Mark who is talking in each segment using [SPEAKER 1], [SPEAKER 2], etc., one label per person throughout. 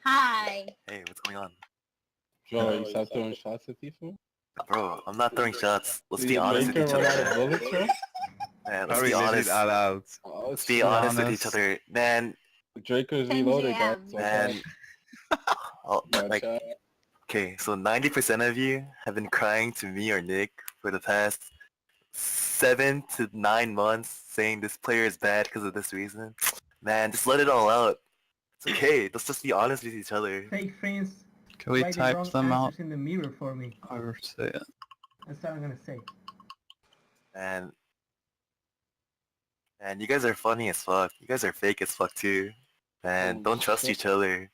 [SPEAKER 1] Hi.
[SPEAKER 2] Hey, what's going on?
[SPEAKER 3] Bro, you stop throwing shots at people?
[SPEAKER 2] Bro, I'm not throwing shots. Let's
[SPEAKER 3] Did
[SPEAKER 2] be honest with
[SPEAKER 3] Draker
[SPEAKER 2] each
[SPEAKER 3] run
[SPEAKER 2] other,
[SPEAKER 3] out of
[SPEAKER 2] man.
[SPEAKER 3] bullets, bro?
[SPEAKER 2] Man, let's
[SPEAKER 4] Hurry,
[SPEAKER 2] be
[SPEAKER 4] let
[SPEAKER 2] honest.
[SPEAKER 4] it all out.
[SPEAKER 3] Oh,
[SPEAKER 2] Let's be
[SPEAKER 3] shit.
[SPEAKER 2] honest with each other. Man,
[SPEAKER 3] Draker's
[SPEAKER 1] 10
[SPEAKER 3] reloaded, guys.
[SPEAKER 1] jam.
[SPEAKER 3] So
[SPEAKER 2] man.
[SPEAKER 3] watch
[SPEAKER 2] Like,
[SPEAKER 3] out.
[SPEAKER 2] okay, so 90% of you have been crying to me or Nick for the past 7 to 9 months saying this player is bad because of this reason. Man, just let it all out. It's okay. Let's just be honest with each other.
[SPEAKER 5] Fake friends
[SPEAKER 6] Can we
[SPEAKER 5] write the
[SPEAKER 6] type
[SPEAKER 5] wrong
[SPEAKER 6] them out
[SPEAKER 5] answers in the mirror for me.
[SPEAKER 6] or say it?
[SPEAKER 5] That's what I'm gonna say.
[SPEAKER 2] And you guys are funny as fuck. You guys are fake as fuck too. Man,
[SPEAKER 3] Oh,
[SPEAKER 2] don't trust
[SPEAKER 3] shit.
[SPEAKER 2] each other.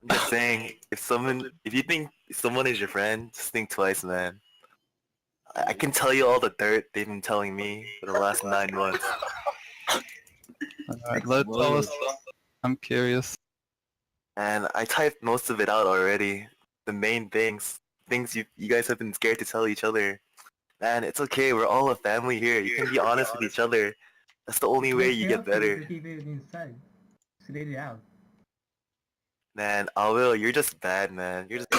[SPEAKER 2] I'm just saying, if you think someone is your friend, just think twice, man. I can tell you all the dirt they've been telling me for the last 9 months.
[SPEAKER 6] Alright, let's tell us. I'm curious.
[SPEAKER 2] And I typed most of it out already. The main things you guys have been scared to tell each other. Man, it's okay. We're all a family here. You can be honest with each other. That's the only way you get better.
[SPEAKER 5] To keep it inside. Just let it out.
[SPEAKER 2] Man, Will, you're just bad, man. You're just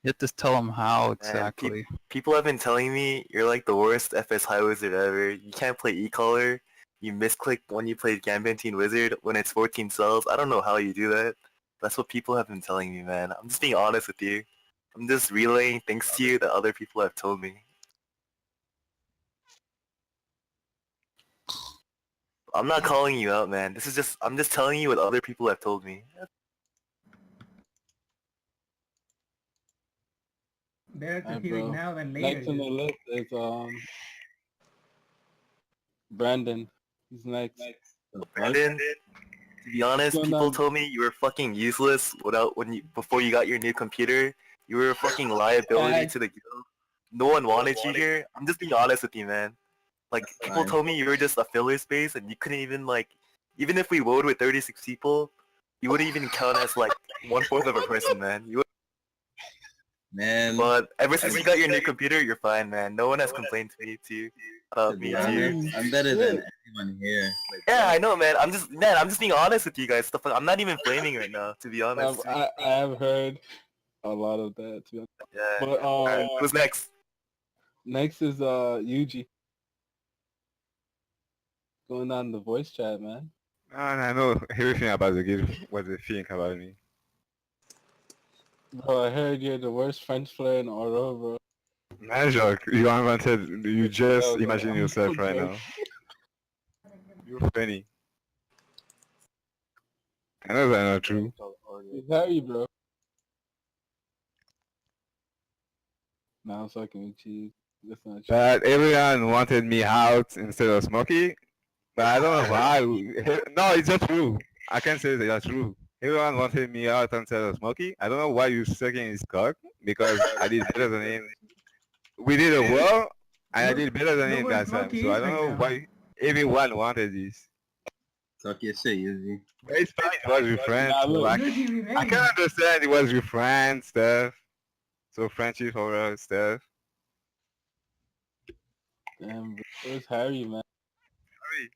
[SPEAKER 6] You have to tell them how exactly.
[SPEAKER 2] people have been telling me you're like the worst FS High Wizard ever. You can't play E-Collar. You misclick when you play Gambantine Wizard when it's 14 cells. I don't know how you do that. That's what people have been telling me, man. I'm just being honest with you. I'm just relaying things to you that other people have told me. I'm not calling you out, man. I'm just telling you what other people have told me.
[SPEAKER 5] Better to
[SPEAKER 3] Alright,
[SPEAKER 5] hear it
[SPEAKER 3] bro.
[SPEAKER 5] now than later.
[SPEAKER 3] Next on the list is Brandon. He's next.
[SPEAKER 2] Brandon, to be honest,
[SPEAKER 3] What's going
[SPEAKER 2] people
[SPEAKER 3] on?
[SPEAKER 2] told me you were fucking useless before you got your new computer. You were a fucking liability
[SPEAKER 3] Hey.
[SPEAKER 2] to the guild. No one wanted you here. I'm just being honest with you, man. Like, people told me you were just a filler space and you couldn't even, like, even if we woed with 36 people, you wouldn't even count as, like, 1/4 of a person, man.
[SPEAKER 7] Man,
[SPEAKER 2] But ever since you got your new computer, you're fine, man. No one has complained to me, about me,
[SPEAKER 7] I'm,
[SPEAKER 2] too.
[SPEAKER 7] I'm better than everyone here. Like,
[SPEAKER 2] Yeah, I know, man. I'm just being honest with you guys. I'm not even flaming right now, to be honest.
[SPEAKER 3] I have heard a lot of that, to be honest.
[SPEAKER 2] Yeah.
[SPEAKER 3] But
[SPEAKER 2] Alright, who's next?
[SPEAKER 3] next is Yuji. Going on the voice chat, man.
[SPEAKER 4] And I know everything about the game, what they think about me.
[SPEAKER 3] Bro, I heard you're the worst French player in Oro, bro.
[SPEAKER 4] Man, Jacques, you invented, you just
[SPEAKER 3] No,
[SPEAKER 4] imagine
[SPEAKER 3] I'm
[SPEAKER 4] yourself
[SPEAKER 3] so
[SPEAKER 4] right
[SPEAKER 3] joking.
[SPEAKER 4] now. You're funny. I know that's not true.
[SPEAKER 3] It's Harry, bro. Nah, I'm fucking with you. That's not true.
[SPEAKER 4] But everyone wanted me out instead of Smokey. But I don't know why. No, it's not true. I can't say that's true. Everyone wanted me out instead of Smokey. I don't know why you're sucking his cock, because I did better than him. We did a war, and I did better than
[SPEAKER 5] Look
[SPEAKER 4] him
[SPEAKER 5] where
[SPEAKER 4] that time.
[SPEAKER 5] Smokey
[SPEAKER 4] So I
[SPEAKER 5] is
[SPEAKER 4] don't
[SPEAKER 5] right
[SPEAKER 4] know
[SPEAKER 5] now.
[SPEAKER 4] why everyone wanted this.
[SPEAKER 7] talk your shit, Yuzi.
[SPEAKER 4] But it's fine, it was with friends.
[SPEAKER 3] Nah,
[SPEAKER 4] So
[SPEAKER 3] look.
[SPEAKER 4] I
[SPEAKER 5] Yuji
[SPEAKER 4] can
[SPEAKER 5] remains.
[SPEAKER 4] understand it was with friends stuff. So friendship over stuff.
[SPEAKER 3] Damn, bro. Where's Harry, man?
[SPEAKER 4] Harry.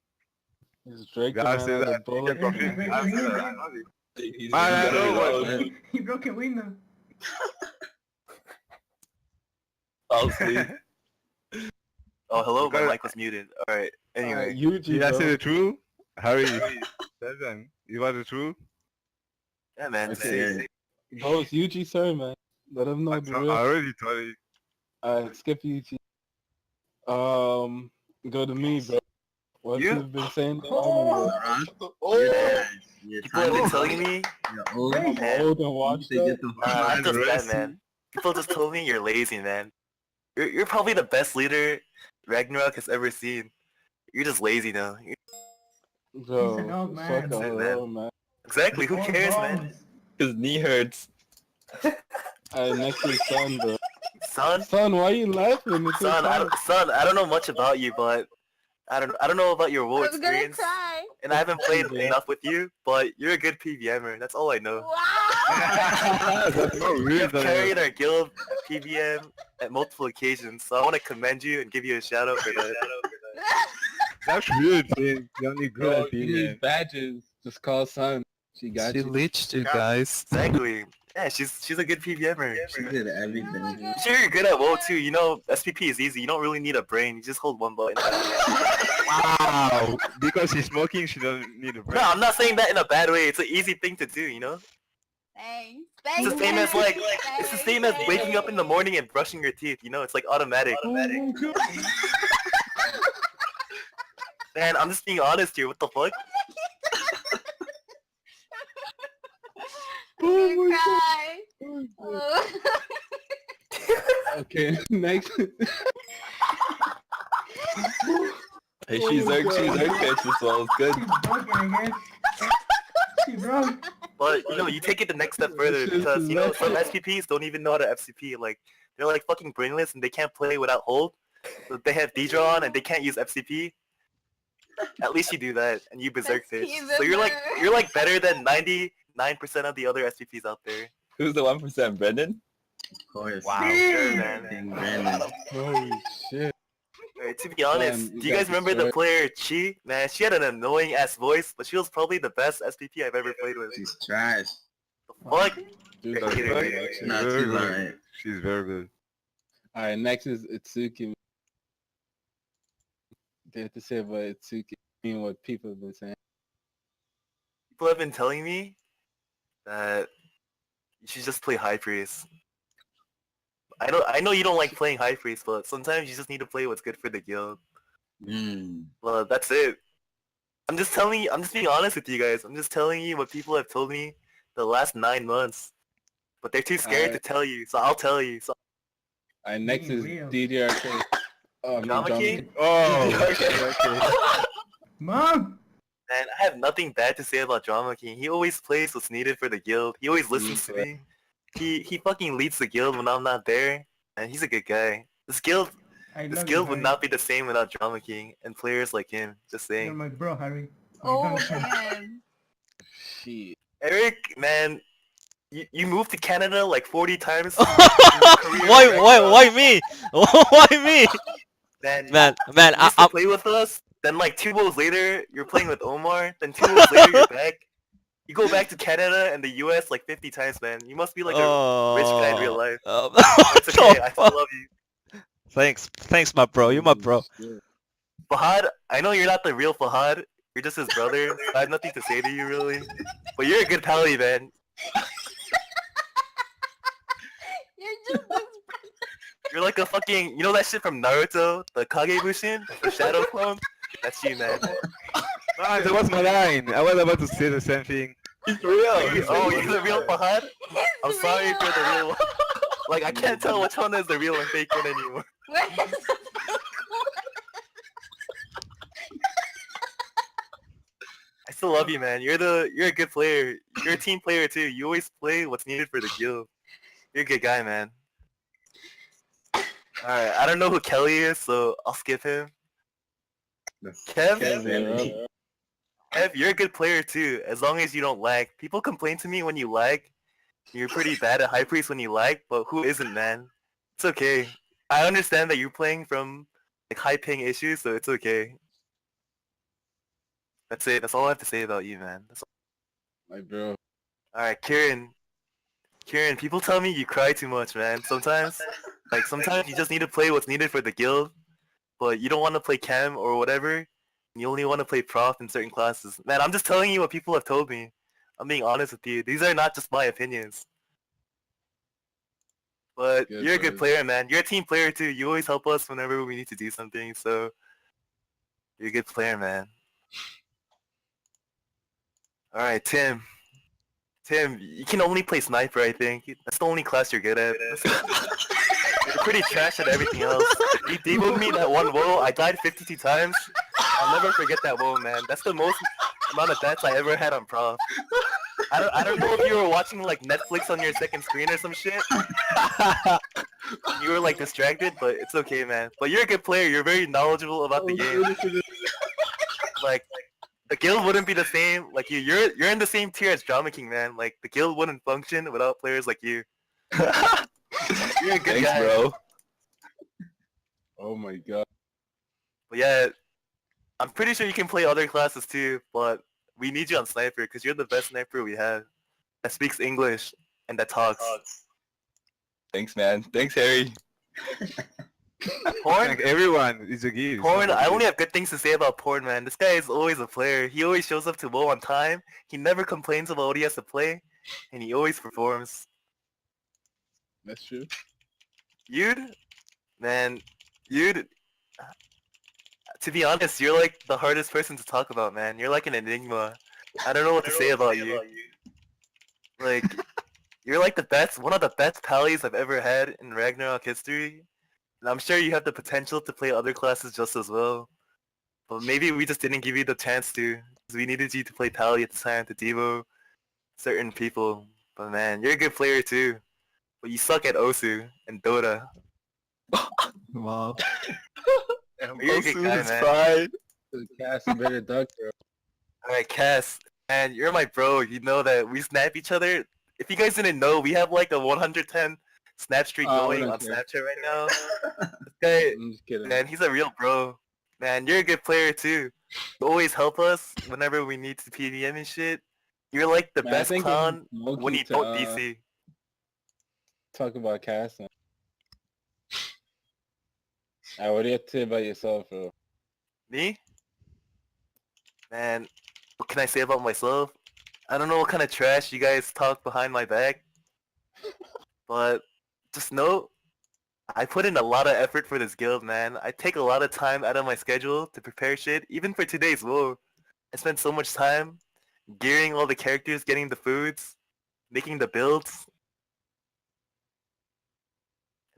[SPEAKER 3] He's Drake
[SPEAKER 4] God said
[SPEAKER 3] man
[SPEAKER 4] that.
[SPEAKER 3] a bullet.
[SPEAKER 4] You can confuse me. I said that. I know this.
[SPEAKER 7] He's
[SPEAKER 4] Man, I
[SPEAKER 7] gonna
[SPEAKER 4] know what-
[SPEAKER 7] reload.
[SPEAKER 5] He broke a window.
[SPEAKER 2] Oh, hello, my
[SPEAKER 4] Because-
[SPEAKER 2] mic was muted. Alright, anyway.
[SPEAKER 3] Yuji,
[SPEAKER 4] Did I say
[SPEAKER 3] bro.
[SPEAKER 4] the truth? Harry, tell them. It was the truth?
[SPEAKER 2] Yeah, man.
[SPEAKER 7] Okay.
[SPEAKER 3] Bro, it's Yuji, sir, man. Let him know the
[SPEAKER 4] I
[SPEAKER 3] real.
[SPEAKER 4] already told you.
[SPEAKER 3] Alright, skip Yuji. Go to me, bro. What
[SPEAKER 2] You?
[SPEAKER 3] you've been saying?
[SPEAKER 5] Oh.
[SPEAKER 7] You're you're
[SPEAKER 2] People have been
[SPEAKER 7] tiny,
[SPEAKER 2] telling me,
[SPEAKER 7] you're old.
[SPEAKER 5] Hey.
[SPEAKER 2] man,
[SPEAKER 3] Old and
[SPEAKER 7] You
[SPEAKER 3] watched
[SPEAKER 7] need to
[SPEAKER 3] up.
[SPEAKER 7] get the
[SPEAKER 2] I'm just that,
[SPEAKER 4] Rusty.
[SPEAKER 2] man. People just told me you're lazy, man. You're probably the best leader Ragnarok has ever seen. You're just lazy now.
[SPEAKER 3] Bro,
[SPEAKER 5] He's an old man.
[SPEAKER 3] fuck
[SPEAKER 2] That's it,
[SPEAKER 3] Oro, man.
[SPEAKER 2] Exactly, who
[SPEAKER 5] All
[SPEAKER 2] cares, man?
[SPEAKER 5] bones.
[SPEAKER 6] His knee hurts.
[SPEAKER 3] Alright, next is Son, bro.
[SPEAKER 2] Son,
[SPEAKER 3] Son, why you laughing? It's
[SPEAKER 2] son,
[SPEAKER 3] okay.
[SPEAKER 2] I don't know much about you, but I don't know about your war
[SPEAKER 1] I'm gonna
[SPEAKER 2] experience,
[SPEAKER 1] cry.
[SPEAKER 2] and I haven't played
[SPEAKER 3] Yeah.
[SPEAKER 2] enough with you. But you're a good PVMer. That's all I know.
[SPEAKER 1] Wow.
[SPEAKER 4] That's not
[SPEAKER 2] You
[SPEAKER 4] real.
[SPEAKER 2] have carried our guild PVM at multiple occasions, so I want to commend you and give you a shout out for that.
[SPEAKER 4] That's rude, Tim. You're only good
[SPEAKER 3] Bro,
[SPEAKER 4] at
[SPEAKER 3] you
[SPEAKER 4] PVM.
[SPEAKER 3] need badges. Just call Sun. She got
[SPEAKER 6] She
[SPEAKER 3] you.
[SPEAKER 6] leached you
[SPEAKER 2] Yeah.
[SPEAKER 6] guys.
[SPEAKER 2] Exactly. Yeah, she's a good PVMer.
[SPEAKER 7] She did everything.
[SPEAKER 2] Sure, you're good at WoW too. You know, SPP is easy. You don't really need a brain. You just hold one button.
[SPEAKER 4] Wow. Because she's smoking, she doesn't need a break.
[SPEAKER 2] No, I'm not saying that in a bad way. It's an easy thing to do, you know?
[SPEAKER 8] Thanks.
[SPEAKER 2] It's
[SPEAKER 8] Thanks.
[SPEAKER 2] the same as like, it's the
[SPEAKER 8] Thanks,
[SPEAKER 2] same as
[SPEAKER 8] thanks.
[SPEAKER 2] waking up in the morning and brushing your teeth, you know? It's like automatic. Man, I'm just being honest here. What the fuck?
[SPEAKER 8] I'm gonna cry. Oh.
[SPEAKER 3] Okay, next.
[SPEAKER 1] Hey, she zerked catch this one. It's good.
[SPEAKER 5] She's broken, I guess. She broke.
[SPEAKER 2] But, you know, you take it the next step further because, you know, some SPPs don't even know how to FCP. Like, they're like fucking brainless and they can't play without hold. So they have D-Draw and they can't use FCP. At least you do that and you berserk
[SPEAKER 8] That's
[SPEAKER 2] fish. So you're like better than 99% of the other SPPs out there.
[SPEAKER 1] Who's the 1%, Brendan?
[SPEAKER 7] Of course.
[SPEAKER 4] Wow.
[SPEAKER 2] Sure, man.
[SPEAKER 7] King Brandon.
[SPEAKER 3] Holy shit.
[SPEAKER 2] Alright, to be honest,
[SPEAKER 3] Man, you
[SPEAKER 2] do you guys
[SPEAKER 3] got
[SPEAKER 2] remember the
[SPEAKER 3] destroyed.
[SPEAKER 2] player Chi? Man, she had an annoying ass voice, but she was probably the best SPP I've ever played with.
[SPEAKER 7] She's trash.
[SPEAKER 2] The fuck?
[SPEAKER 3] Dude,
[SPEAKER 2] You're
[SPEAKER 3] that's
[SPEAKER 2] kidding
[SPEAKER 3] great,
[SPEAKER 2] me.
[SPEAKER 3] actually.
[SPEAKER 7] Not
[SPEAKER 4] Very
[SPEAKER 7] too
[SPEAKER 4] good.
[SPEAKER 7] lying.
[SPEAKER 4] She's very good.
[SPEAKER 3] Alright, next is Itsuki. They have to say about Itsuki. I mean, what people have been saying.
[SPEAKER 2] People have been telling me that you should just play High Priest. I know you don't like playing High Priest, but sometimes you just need to play what's good for the guild. Well, that's it. I'm just being honest with you guys. I'm just telling you what people have told me the last 9 months. But they're too scared to tell you, so I'll tell you. So
[SPEAKER 3] Alright, next is
[SPEAKER 5] Real.
[SPEAKER 3] DDRK. Oh, I mean,
[SPEAKER 2] Drama
[SPEAKER 3] Drama
[SPEAKER 2] King?
[SPEAKER 3] King.
[SPEAKER 4] Oh,
[SPEAKER 2] Okay.
[SPEAKER 5] Mom!
[SPEAKER 2] Man, I have nothing bad to say about Drama King. He always plays what's needed for the guild. He always listens to me. He fucking leads the guild when I'm not there. And he's a good guy. This guild would not be the same without Drama King and players like him. Just
[SPEAKER 5] You're
[SPEAKER 2] saying.
[SPEAKER 5] my bro, Harry.
[SPEAKER 8] Oh man.
[SPEAKER 3] Shit.
[SPEAKER 2] Eric, man, you moved to Canada like 40 times.
[SPEAKER 9] Why me? Why me?
[SPEAKER 2] Man,
[SPEAKER 9] Man,
[SPEAKER 2] you
[SPEAKER 9] I,
[SPEAKER 2] used to play with us. Then like 2 goals later, you're playing with Omar. Then 2 goals later, you're back. You go back to Canada and the US like 50 times, man. You must be like a rich guy in real life. It's okay. I still love you.
[SPEAKER 9] Thanks, my bro. You're my bro.
[SPEAKER 2] Fahad, I know you're not the real Fahad. You're just his brother. I have nothing to say to you, really. But you're a good pally, man.
[SPEAKER 8] You're just this.
[SPEAKER 2] You're like a fucking... You know that shit from Naruto? The Kagebushin? The Shadow Clone? That's you, man.
[SPEAKER 4] man, that was my line. I was about to say the same thing.
[SPEAKER 1] He's real.
[SPEAKER 2] Oh, you're the real Fahad? I'm
[SPEAKER 8] It's
[SPEAKER 2] sorry if you're the
[SPEAKER 8] real.
[SPEAKER 2] real one. Like, I can't tell which one is the real and fake one anymore.
[SPEAKER 8] Where is the
[SPEAKER 2] I still love you, man. You're a good player. You're a team player, too. You always play what's needed for the guild. You're a good guy, man. Alright, I don't know who Kelly is, so I'll skip him. Kev?
[SPEAKER 7] Kevin.
[SPEAKER 2] Kev, you're a good player too, as long as you don't lag. People complain to me when you lag. You're pretty bad at High Priest when you lag, but who isn't, man? It's okay. I understand that you're playing from like high ping issues, so it's okay. That's it. That's all I have to say about you, man. That's all.
[SPEAKER 3] My bro.
[SPEAKER 2] Alright, Kieran. Kieran, people tell me you cry too much, man. Sometimes you just need to play what's needed for the guild, but you don't want to play chem or whatever. You only want to play prof in certain classes. Man, I'm just telling you what people have told me. I'm being honest with you. These are not just my opinions. But
[SPEAKER 3] Good
[SPEAKER 2] you're a good
[SPEAKER 3] choice.
[SPEAKER 2] player, man. You're a team player too. You always help us whenever we need to do something, so you're a good player, man. Alright, Tim. Tim, you can only play sniper, I think. That's the only class you're good at. You're pretty trash at everything else. You demoed me that one woe. I died 52 times. I'll never forget that woe, man. That's the most amount of deaths I ever had on prof. I don't know if you were watching like Netflix on your second screen or some shit. You were like distracted, but it's okay, man. But you're a good player. You're very knowledgeable about the game. Like, the guild wouldn't be the same. Like you're in the same tier as Drama King, man. Like the guild wouldn't function without players like you. You're a good
[SPEAKER 1] Thanks,
[SPEAKER 2] guy.
[SPEAKER 1] bro.
[SPEAKER 3] Oh my god.
[SPEAKER 2] But yeah, I'm pretty sure you can play other classes too, but we need you on sniper because you're the best sniper we have that speaks English and that talks.
[SPEAKER 1] Thanks, man. Thanks, Harry.
[SPEAKER 2] Porn,
[SPEAKER 4] Thank everyone. It's a gift.
[SPEAKER 2] Porn. I only have good things to say about Porn, man. This guy is always a player. He always shows up to WoW on time. He never complains about what he has to play, and he always performs.
[SPEAKER 3] That's true.
[SPEAKER 2] You'd, man, you'd. To be honest, you're like the hardest person to talk about, man. You're like an enigma. I don't know what to say about you. Like, you're like the best, one of the best pallies I've ever had in Ragnarok history. And I'm sure you have the potential to play other classes just as well. But maybe we just didn't give you the chance to, because we needed you to play Pally at the time to Devo certain people. But man, you're a good player too. But you suck at Osu and Dota.
[SPEAKER 6] Wow.
[SPEAKER 2] You're a good guy, man.
[SPEAKER 1] Pride.
[SPEAKER 3] Cass, you better duck, bro.
[SPEAKER 2] Alright, Cass, man, you're my bro. You know that we snap each other. If you guys didn't know, we have like a 110 snap streak
[SPEAKER 3] Oh, we
[SPEAKER 2] going
[SPEAKER 3] don't
[SPEAKER 2] on
[SPEAKER 3] care.
[SPEAKER 2] Snapchat right now. This guy,
[SPEAKER 3] I'm just kidding.
[SPEAKER 2] man, he's a real bro. Man, you're a good player too. You always help us whenever we need to PDM and shit. You're like the
[SPEAKER 3] Man, I
[SPEAKER 2] best
[SPEAKER 3] think
[SPEAKER 2] clown
[SPEAKER 3] it's low-key
[SPEAKER 2] when you
[SPEAKER 3] to,
[SPEAKER 2] don't DC.
[SPEAKER 3] Talk about Cass now. Alright, what do you have to say about yourself, bro?
[SPEAKER 2] Me? Man, what can I say about myself? I don't know what kind of trash you guys talk behind my back. But just know, I put in a lot of effort for this guild, man. I take a lot of time out of my schedule to prepare shit. Even for today's WoW, I spent so much time gearing all the characters, getting the foods, making the builds.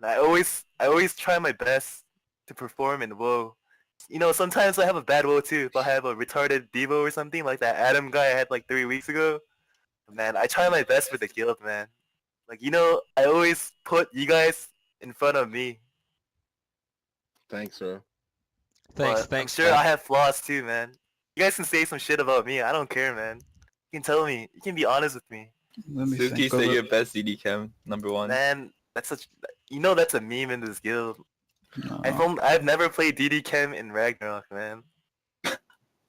[SPEAKER 2] And I always try my best to perform in WoW. You know, sometimes I have a bad WoW too. If I have a retarded Devo or something, like that Adam guy I had like 3 weeks ago. Man, I try my best for the guild, man. Like, you know, I always put you guys in front of me.
[SPEAKER 3] Thanks, bro.
[SPEAKER 9] Thanks,
[SPEAKER 2] But
[SPEAKER 9] thanks.
[SPEAKER 2] I'm sure
[SPEAKER 9] man.
[SPEAKER 2] I have flaws too, man. You guys can say some shit about me. I don't care, man. You can tell me. You can be honest with me.
[SPEAKER 6] Let me
[SPEAKER 1] Suki,
[SPEAKER 6] think of
[SPEAKER 1] say
[SPEAKER 6] it.
[SPEAKER 1] your best DD chem, number one.
[SPEAKER 2] Man, that's such. You know that's a meme in this guild.
[SPEAKER 6] No,
[SPEAKER 2] I've never played DD Chem in Ragnarok, man.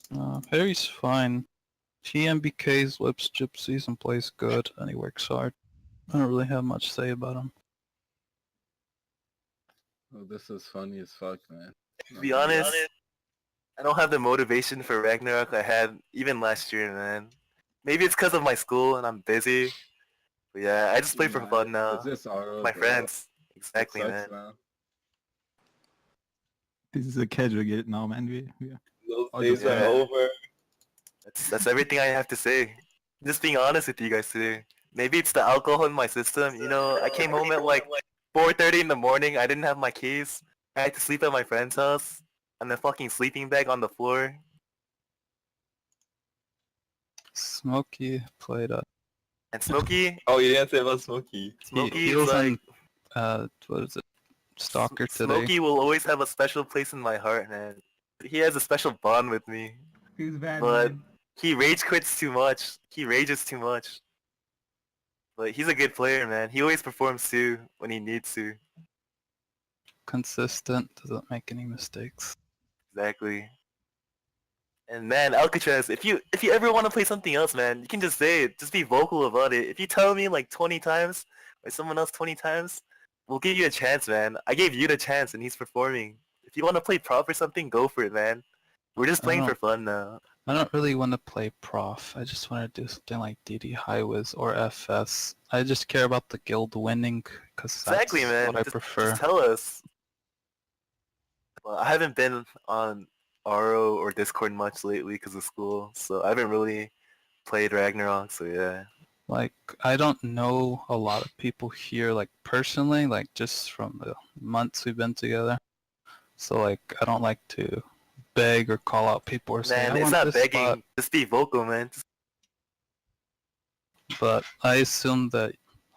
[SPEAKER 6] no, Harry's fine. He MBKs, lips gypsies, and plays good, and he works hard. I don't really have much to say about him.
[SPEAKER 3] Oh, this is funny as fuck, man.
[SPEAKER 2] To be honest, I don't have the motivation for Ragnarok I had even last year, man. Maybe it's because of my school and I'm busy. But yeah, I just play for fun now.
[SPEAKER 3] It's just RO,
[SPEAKER 2] My
[SPEAKER 3] bro.
[SPEAKER 2] friends.
[SPEAKER 3] It
[SPEAKER 2] Exactly,
[SPEAKER 3] sucks
[SPEAKER 2] man.
[SPEAKER 3] now.
[SPEAKER 6] This is a casual guild now, man.
[SPEAKER 1] Those
[SPEAKER 6] I'll
[SPEAKER 1] days
[SPEAKER 6] just-
[SPEAKER 1] are
[SPEAKER 2] Yeah.
[SPEAKER 1] over.
[SPEAKER 2] That's everything I have to say. Just being honest with you guys today. Maybe it's the alcohol in my system. You know, I came home at like 4:30 in the morning. I didn't have my keys. I had to sleep at my friend's house on the fucking sleeping bag on the floor.
[SPEAKER 6] Smokey played
[SPEAKER 2] And Smokey,
[SPEAKER 1] Oh, you didn't say about Smokey.
[SPEAKER 2] Smokey
[SPEAKER 6] he
[SPEAKER 2] is
[SPEAKER 6] was
[SPEAKER 2] like
[SPEAKER 6] what is it? Stalker today.
[SPEAKER 2] Smokey will always have a special place in my heart, man. He has a special bond with me.
[SPEAKER 5] Feels bad,
[SPEAKER 2] But
[SPEAKER 5] man.
[SPEAKER 2] he rage quits too much. He rages too much. But he's a good player, man. He always performs too when he needs to.
[SPEAKER 6] Consistent, doesn't make any mistakes.
[SPEAKER 2] Exactly. And man, Alcatraz, if you ever want to play something else, man, you can just say it. Just be vocal about it. If you tell me like 20 times, or someone else 20 times, we'll give you a chance, man. I gave you the chance and he's performing. If you want to play prop or something, go for it, man. We're just playing for fun now.
[SPEAKER 6] I don't really want to play prof. I just want to do something like DD Highwiz or FS. I just care about the guild winning because
[SPEAKER 2] Exactly,
[SPEAKER 6] that's
[SPEAKER 2] man.
[SPEAKER 6] what I
[SPEAKER 2] Just
[SPEAKER 6] prefer.
[SPEAKER 2] tell us. Well, I haven't been on RO or Discord much lately because of school, so I haven't really played Ragnarok, so yeah.
[SPEAKER 6] Like, I don't know a lot of people here, like, personally, like, just from the months we've been together. So, like, I don't like to beg or call out people or say,
[SPEAKER 2] Man,
[SPEAKER 6] I
[SPEAKER 2] it's
[SPEAKER 6] want
[SPEAKER 2] not
[SPEAKER 6] this
[SPEAKER 2] begging.
[SPEAKER 6] spot.
[SPEAKER 2] Just be vocal, man.
[SPEAKER 6] But I assume that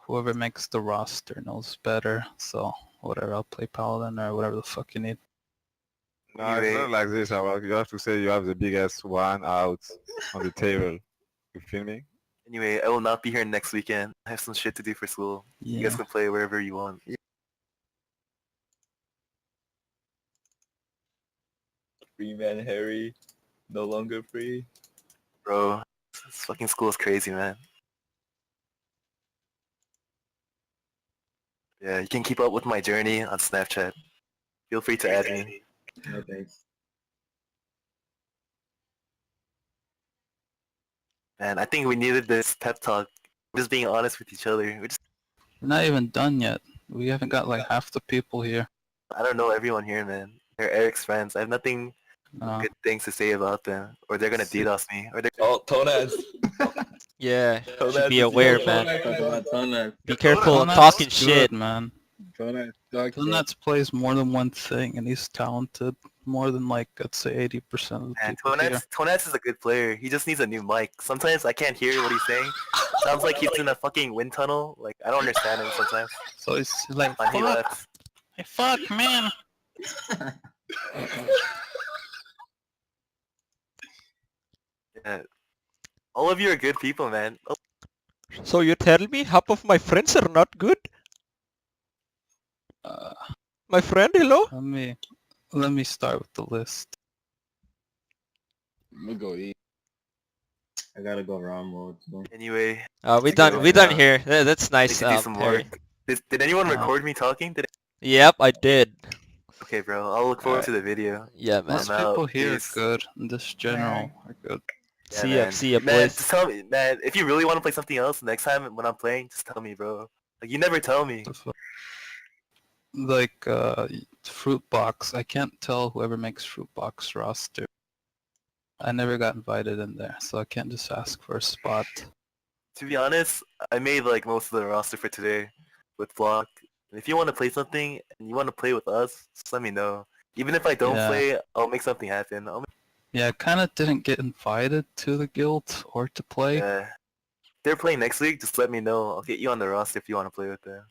[SPEAKER 6] whoever makes the roster knows better. So, whatever, I'll play Paladin or whatever the fuck you need.
[SPEAKER 4] No, it's not like this. Howard. You have to say you have the biggest one out on the table. You feel me?
[SPEAKER 2] Anyway, I will not be here next weekend. I have some shit to do for school. You guys
[SPEAKER 6] Yeah.
[SPEAKER 2] can play wherever you want.
[SPEAKER 1] Free man Harry. No longer free.
[SPEAKER 2] Bro, this fucking school is crazy, man. Yeah, you can keep up with my journey on Snapchat. Feel free to add me.
[SPEAKER 7] No thanks.
[SPEAKER 2] Man, I think we needed this pep talk. Just being honest with each other. We just,
[SPEAKER 6] We're not even done yet. We haven't got like half the people here.
[SPEAKER 2] I don't know everyone here, man. They're Eric's friends. I have nothing good things to say about them. Or they're gonna DDoS me. Or they're
[SPEAKER 1] Oh, Tonaz.
[SPEAKER 9] Yeah,
[SPEAKER 1] Tonaz
[SPEAKER 9] should be
[SPEAKER 1] is
[SPEAKER 9] aware,
[SPEAKER 1] here.
[SPEAKER 9] man.
[SPEAKER 7] Talk about Tona.
[SPEAKER 9] Be careful of
[SPEAKER 6] Donut's
[SPEAKER 9] talking
[SPEAKER 6] good,
[SPEAKER 9] shit.
[SPEAKER 6] man.
[SPEAKER 3] Tona, talk to
[SPEAKER 6] Donuts plays more than one thing, and he's talented more than like I'd say 80% of the
[SPEAKER 2] Man,
[SPEAKER 6] people here.
[SPEAKER 2] Tonaz is a good player. He just needs a new mic. Sometimes I can't hear what he's saying. Sounds like he's in a fucking wind tunnel. Like, I don't understand him sometimes.
[SPEAKER 6] So he's like,
[SPEAKER 2] When he
[SPEAKER 6] fuck,
[SPEAKER 2] left.
[SPEAKER 6] hey, fuck, man.
[SPEAKER 2] Yeah. All of you are good people, man. Oh,
[SPEAKER 9] So you tell me half of my friends are not good? My friend, hello?
[SPEAKER 6] Let me start with the list.
[SPEAKER 3] I'm gonna go eat.
[SPEAKER 7] I gotta go raw mode. So.
[SPEAKER 2] anyway,
[SPEAKER 9] We
[SPEAKER 2] Let's go
[SPEAKER 9] done. We done
[SPEAKER 2] now.
[SPEAKER 9] here. That's
[SPEAKER 2] I need
[SPEAKER 9] nice.
[SPEAKER 2] to do some
[SPEAKER 9] Harry.
[SPEAKER 2] work. Did anyone
[SPEAKER 6] No.
[SPEAKER 2] record me talking?
[SPEAKER 9] Yep, I did.
[SPEAKER 2] Okay, bro. I'll look forward to the video.
[SPEAKER 9] Yeah, man.
[SPEAKER 6] Most
[SPEAKER 2] I'm out.
[SPEAKER 6] people here
[SPEAKER 2] Peace.
[SPEAKER 6] are good. In this general are good.
[SPEAKER 2] Yeah,
[SPEAKER 9] See ya,
[SPEAKER 2] man.
[SPEAKER 9] see ya,
[SPEAKER 2] Man,
[SPEAKER 9] boys.
[SPEAKER 2] just tell me, man. If you really want to play something else next time when I'm playing, just tell me, bro. Like, you never tell me.
[SPEAKER 6] Like Fruitbox, I can't tell whoever makes Fruitbox roster. I never got invited in there, so I can't just ask for a spot.
[SPEAKER 2] To be honest, I made like most of the roster for today with Block. And if you want to play something and you want to play with us, just let me know. Even if I don't
[SPEAKER 6] Yeah.
[SPEAKER 2] play, I'll make something happen.
[SPEAKER 6] Yeah, I kind of didn't get invited to the guild or to play.
[SPEAKER 2] If they're playing next week, just let me know. I'll get you on the roster if you want to play with them.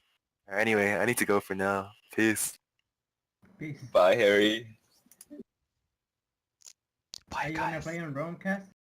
[SPEAKER 2] Anyway, I need to go for now. Peace.
[SPEAKER 5] Peace.
[SPEAKER 1] Bye, Harry.
[SPEAKER 5] Are you gonna play on Romecast?